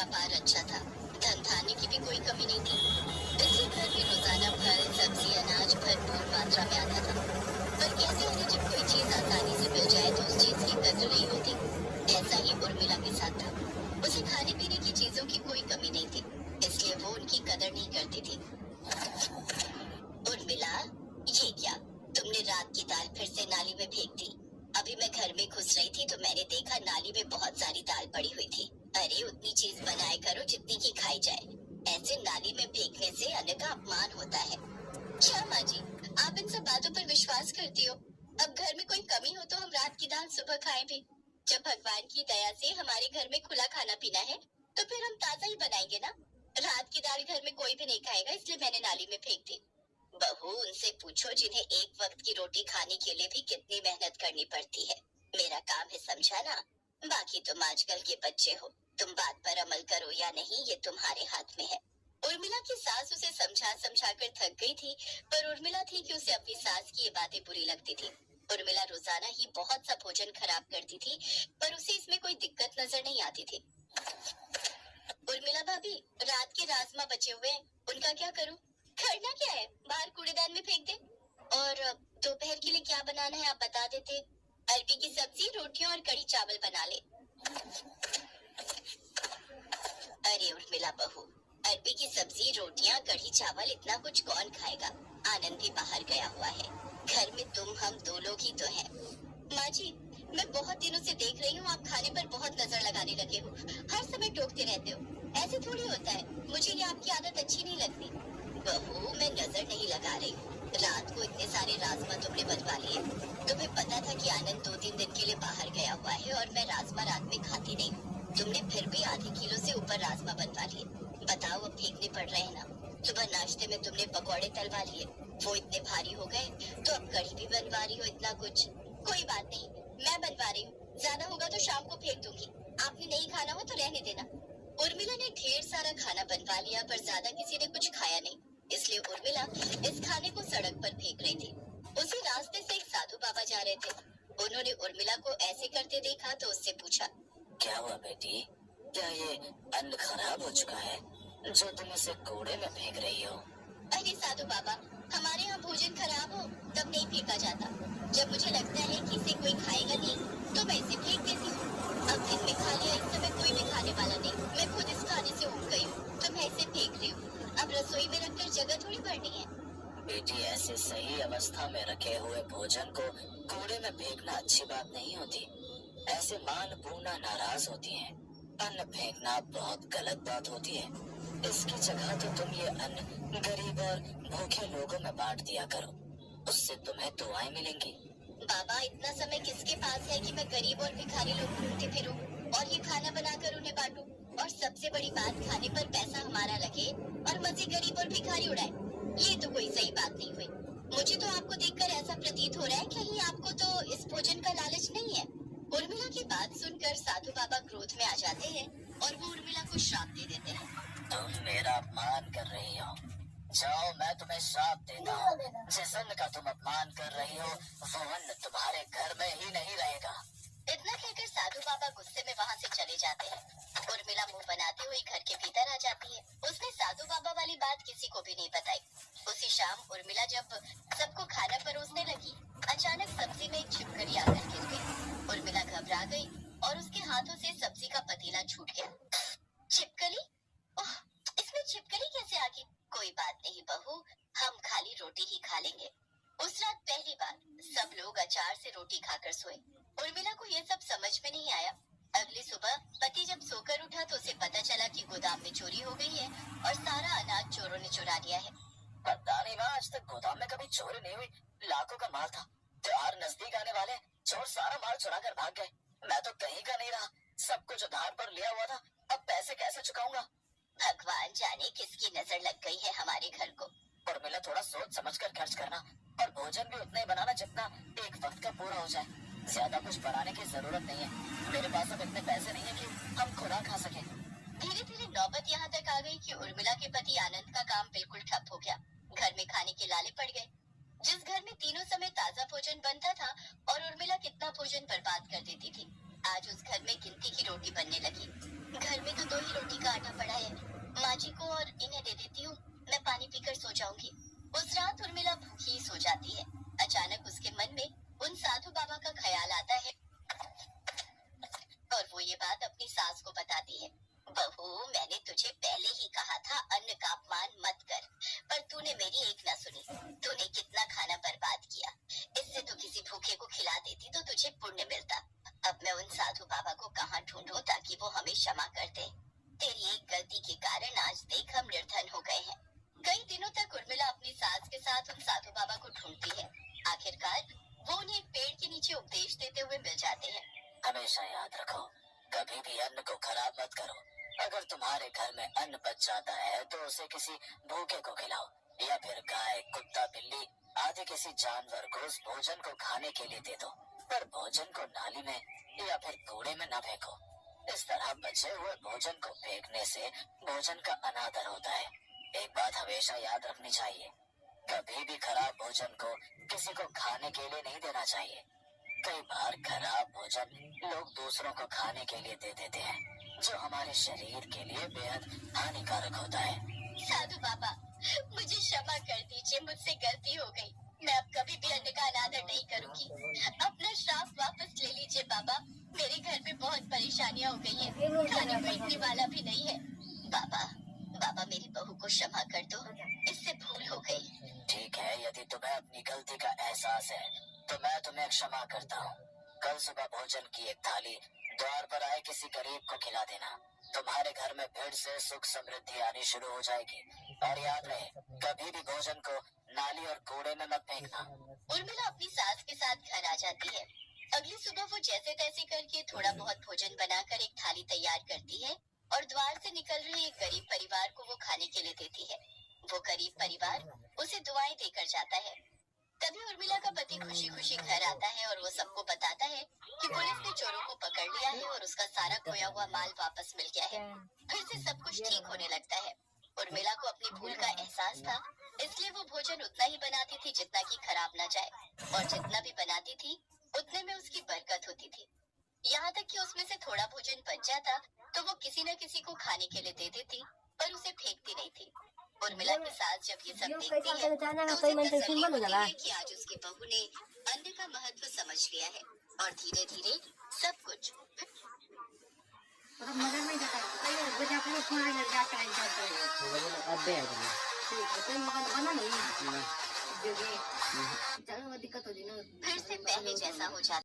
व्यापार अच्छा था, धन धान्य की भी कोई कमी नहीं थी, इसलिए घर में रोजाना फल सब्जी अनाज भरपूर मात्रा में आता था। पर कहते हैं ना, जब कोई चीज आसानी से मिल जाए तो उस चीज की कद्र नहीं होती। ऐसा ही उर्मिला के साथ था। उसे खाने पीने की चीजों की कोई कमी नहीं थी, इसलिए वो उनकी कदर नहीं करती थी। उर्मिला, ये क्या, तुमने रात की दाल फिर से नाली में फेंक दी। अभी मैं घर में घुस रही थी तो मैंने देखा नाली में बहुत सारी दाल पड़ी हुई थी। अरे उतनी चीज बनाया करो जितनी की खाई जाए, ऐसे नाली में फेंकने से अन्न का अपमान होता है। क्या माँ जी, आप इन सब बातों पर विश्वास करती हो? अब घर में कोई कमी हो तो हम रात की दाल सुबह खाएं भी। जब भगवान की दया से हमारे घर में खुला खाना पीना है तो फिर हम ताजा ही बनाएंगे ना। रात की दाल घर में कोई भी नहीं खाएगा, इसलिए मैंने नाली में फेंक दी। बहू, उनसे पूछो जिन्हें एक वक्त की रोटी खाने के लिए भी कितनी मेहनत करनी पड़ती है। मेरा काम है समझाना, बाकी तुम आजकल के बच्चे हो, तुम बात पर अमल करो या नहीं ये तुम्हारे हाथ में है। उर्मिला की सास उसे समझा समझा कर थक गई थी, पर उर्मिला थी कि उसे अपनी सास की ये बातें बुरी लगती थी। उर्मिला रोजाना ही बहुत सा भोजन खराब करती थी, पर उसे इसमें कोई दिक्कत नजर नहीं आती थी। उर्मिला भाभी, रात के राजमा बचे हुए हैं, उनका क्या करूं? करना क्या है, बाहर कूड़ेदान में फेंक दे। और दोपहर के लिए क्या बनाना है आप बता देते। अरबी की सब्जी, रोटियां और कड़ी चावल बना ले। अरे उर्मिला बहू, अरबी की सब्जी रोटियां कढ़ी चावल इतना कुछ कौन खाएगा? आनंद भी बाहर गया हुआ है, घर में तुम हम दो लोग ही तो हैं। माँ जी, मैं बहुत दिनों से देख रही हूँ आप खाने पर बहुत नजर लगाने लगे हो, हर समय टोकते रहते हो। ऐसे थोड़ी होता है, मुझे ये आपकी आदत अच्छी नहीं लगती। बहू, मैं नजर नहीं लगा रही हूँ, रात को इतने सारे राजमा तुमने बनवा लिए। तुम्हें पता था कि आनंद 2-3 दिन के लिए बाहर गया हुआ है और मैं राजमा रात में खाती नहीं हूँ, तुमने फिर भी आधे किलो से ऊपर राजमा बनवा लिए। बताओ, अब फेंकने पड़ रहे हैं ना। सुबह नाश्ते में तुमने पकौड़े तलवा लिए, वो इतने भारी हो गए, तो अब कढ़ी भी बनवा रही हो इतना कुछ। कोई बात नहीं, मैं बनवा रही हूँ, ज्यादा होगा तो शाम को फेंक दूंगी, आपने नहीं खाना हो तो रहने देना। उर्मिला ने ढेर सारा खाना बनवा लिया, पर ज्यादा किसी ने कुछ खाया नहीं, इसलिए उर्मिला इस खाने को सड़क पर फेंक रही थी। उसी रास्ते से एक साधु बाबा जा रहे थे। उन्होंने उर्मिला को ऐसे करते देखा तो उससे पूछा, क्या हुआ बेटी, क्या ये अन्न खराब हो चुका है जो तुम इसे कूड़े में फेंक रही हो? अरे साधु बाबा, हमारे यहाँ भोजन खराब हो तब नहीं फेंका जाता, जब मुझे लगता है कि इसे कोई खाएगा नहीं तो मैं इसे फेंक देती हूँ। अब दिन में खा लिया, इस समय कोई भी खाने वाला नहीं, मैं खुद इस खाने से उब गई हूँ तो मैं इसे फेंक रही हूँ। अब रसोई में रखकर जगह थोड़ी भरनी है। बेटी, ऐसे सही अवस्था में रखे हुए भोजन को कूड़े में फेंकना अच्छी बात नहीं होती। ऐसे माँ अन्नपूर्णा नाराज होती हैं। अन्न फेंकना बहुत गलत बात होती है। इसकी जगह तो तुम ये अन्न गरीब और भूखे लोगों में बांट दिया करो, उससे तुम्हें दुआएं मिलेंगी। बाबा, इतना समय किसके पास है कि मैं गरीब और भिखारी लोग ढूंढती फिरूं और ये खाना बनाकर उन्हें बांटूं? और सबसे बड़ी बात, खाने पर पैसा हमारा लगे और मजे गरीब और भिखारी उड़ाए, ये तो कोई सही बात नहीं हुई। मुझे तो आपको देखकर ऐसा प्रतीत हो रहा है कहीं आपको तो इस भोजन का लालच नहीं है। उर्मिला की बात सुनकर साधु बाबा क्रोध में आ जाते हैं और वो उर्मिला को श्राप दे देते हैं। तुम मेरा अपमान कर रही हो, जाओ मैं तुम्हें श्राप देता हूँ। जिस अन्न का तुम अपमान कर रही हो वो अन्न तुम्हारे घर में ही नहीं रहेगा। इतना कहकर साधु बाबा गुस्से में वहाँ से चले जाते हैं। उर्मिला मुंह बनाते हुए घर के भीतर आ जाती है। उसने साधु बाबा वाली बात किसी को भी नहीं बताई। उसी शाम उर्मिला जब सबको खाना परोसने लगी, अचानक सब्जी में एक छिपकली आकर गिर गई। उर्मिला घबरा गई और उसके हाथों से सब्जी का पतीला छूट गया। छिपकली? ओह, इसमें छिपकली कैसे आ गई? कोई बात नहीं बहू, हम खाली रोटी ही खा लेंगे। उस रात पहली बार सब लोग अचार से रोटी खाकर सोए। उर्मिला को ये सब समझ में नहीं आया। अगली सुबह पति जब सोकर उठा तो उसे पता चला कि गोदाम में चोरी हो गई है और सारा अनाज चोरों ने चुरा लिया है। पता नहीं माँ, आज तक गोदाम में कभी चोरी नहीं हुई। लाखों का माल था, त्योहार नजदीक आने वाले, चोर सारा माल चुरा कर भाग गए। मैं तो कहीं का नहीं रहा, सब कुछ उधार पर लिया हुआ था, अब पैसे कैसे चुकाऊंगा? भगवान जाने किसकी नजर लग गई है हमारे घर को। उर्मिला, थोड़ा सोच समझ कर खर्च करना और भोजन भी उतना ही बनाना जितना एक वक्त का पूरा हो जाए। ज्यादा कुछ बनाने की जरूरत नहीं है। मेरे पास अब इतने पैसे नहीं है कि हम खुदा खा सके। धीरे धीरे नौबत यहाँ तक आ गई कि उर्मिला के पति आनंद का काम बिल्कुल ठप हो गया। घर में खाने के लाले पड़ गए। जिस घर में तीनों समय ताजा भोजन बनता था और उर्मिला कितना भोजन बर्बाद कर देती थी, आज उस घर में गिनती की रोटी बनने लगी। घर में तो 2 ही रोटी का आटा पड़ा है। माँ जी को और इन्हें दे देती हूँ। मैं पानी पीकर सो जाऊंगी। उस रात उर्मिला भूखी ही सो जाती है। अचानक उसके मन में उन साधु बाबा का ख्याल आता है और वो ये बात अपनी सास को बताती है। बहू, मैंने तुझे पहले ही कहा था अन्न का अपमान मत कर, पर तूने मेरी एक ना सुनी। तूने कितना खाना बर्बाद किया। इससे तो किसी भूखे को खिला देती तो तुझे पुण्य मिलता। अब मैं उन साधु बाबा को कहाँ ढूंढूं ताकि वो हमें क्षमा कर दे। तेरी एक गलती के कारण आज देख हम निर्धन हो गए हैं। कई दिनों तक उर्मिला अपनी सास के साथ उन साधु बाबा को ढूंढती है। आखिरकार वो उन्हें एक पेड़ के नीचे उपदेश देते हुए मिल जाते हैं। हमेशा याद रखो, कभी भी अन्न को खराब मत करो। अगर तुम्हारे घर में अन्न बच जाता है तो उसे किसी भूखे को खिलाओ, या फिर गाय, कुत्ता, बिल्ली आदि किसी जानवर को उस भोजन को खाने के लिए दे दो, पर भोजन को नाली में या फिर कूड़े में न फेंको। इस तरह बचे हुए भोजन को फेंकने से भोजन का अनादर होता है। एक बात हमेशा याद रखनी चाहिए, कभी भी खराब भोजन को किसी को खाने के लिए नहीं देना चाहिए। कई बार खराब भोजन लोग दूसरों को खाने के लिए दे देते हैं, जो हमारे शरीर के लिए बेहद हानिकारक होता है। साधु बाबा, मुझे क्षमा कर दीजिए, मुझसे गलती हो गई। मैं अब कभी भी अन्न का अनादर नहीं करूंगी। अपना श्राप वापस ले लीजिए बाबा। मेरे घर में बहुत परेशानियां हो गई हैं। खाने को इतने वाला भी नहीं है। बाबा, बाबा मेरी बहू को क्षमा कर दो, इससे भूल हो गई। ठीक है, यदि तुम्हें अपनी गलती का एहसास है तो मैं तुम्हें क्षमा करता हूँ। कल सुबह भोजन की एक थाली द्वार पर आए किसी गरीब को खिला देना। तुम्हारे घर में फिर से सुख समृद्धि आनी शुरू हो जाएगी। और याद रहे, कभी भी भोजन को नाली और कूड़े में मत फेंकना। उर्मिला अपनी सास के साथ घर आ जाती है। अगली सुबह वो जैसे तैसे करके थोड़ा बहुत भोजन बनाकर एक थाली तैयार करती है और द्वार से निकल रहे एक गरीब परिवार को वो खाने के लिए देती है। वो गरीब परिवार उसे दुआएं देकर जाता है। तभी उर्मिला का पति खुशी खुशी घर आता है और वो सबको बताता है कि पुलिस ने चोरों को पकड़ लिया है और उसका सारा खोया हुआ माल वापस मिल गया है। फिर से सब कुछ ठीक होने लगता है। उर्मिला को अपनी भूल का एहसास था, इसलिए वो भोजन उतना ही बनाती थी जितना कि खराब ना जाए, और जितना भी बनाती थी उतने में उसकी बरकत होती थी। यहाँ तक कि उसमें से थोड़ा भोजन बच जाता तो वो किसी न किसी को खाने के लिए दे देती, पर उसे फेंकती नहीं थी। उर्मिला की सास जब ये सब देखती है तो उसे तसल्ली होती है कि आज उसकी बहू ने अन्न का महत्व समझ लिया है और धीरे धीरे सब कुछ फिर से पहले जैसा हो जाता है।